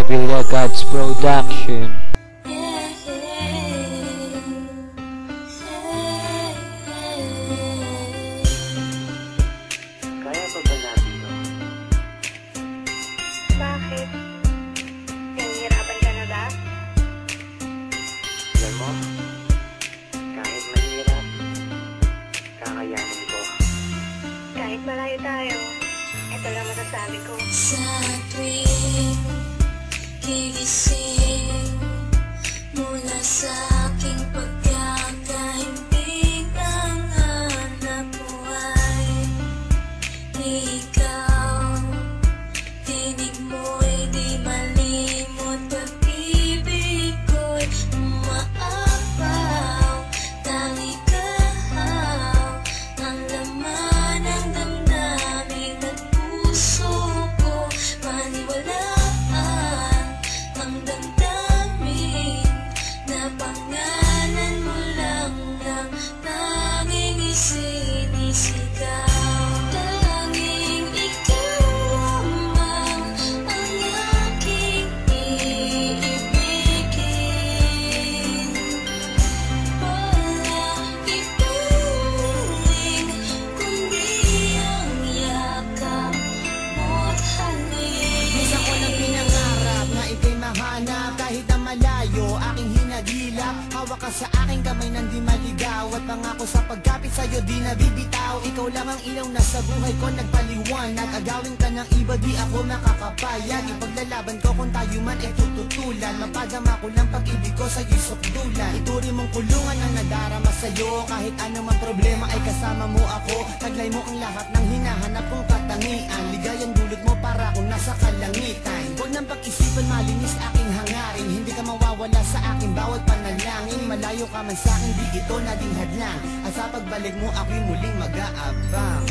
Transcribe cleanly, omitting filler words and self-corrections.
Villa Gods Production. Kaya pa ba natin ito? Bakit? Nahihirapan ka na ba? Alam mo, kahit mahirap, kakayanin ko. Kahit malayo tayo, ito lang masasabi ko. Sa tuwing gigising mula sa aking pagkakahimbing, ang hanap mo ay ikaw. Tinig mo'y di malimot, pag-ibig ko'y umaapaw. Tangi kahaw ang laman ng damdamin at puso ko. Paniwalaan ang damdamin na pangalan mo lang ang tanging isinisigaw. Tanging ikaw lamang ang aking iibigin. Walang ituring kundi ang yakap mo't halik. Minsan ko lang pinangarap na ika'y mahanap kahit na malayo aking hinagilap. Hawak ka sa aking kamay nang di maligaw at pangako sa pagkapit sa'yo di nabibitaw. Ikaw lang ang ilaw na sa buhay ko nagpaliwanag. Agawin ka ng iba di ako makakapayag. Ipaglalaban ko kung tayo man ay tututulan. Mapadama ko lang pag-ibig ko sa'yo'y sukdulan. Ituri mong kulungan ang nadarama sa'yo. Kahit anumang problema ay kasama mo ako. Taglay mo ang lahat ng hinahanap kong katangian. Ligayang dulot mo para akong nasa kalangitan. Huwag nang pag-isipan malinis aking hangarin. Hindi ka mawawala sa aking bawat panalangin. Malayo ka man sa akin di ito naging hadlang. At sa pagbalik mo ako'y muling mag-aabang.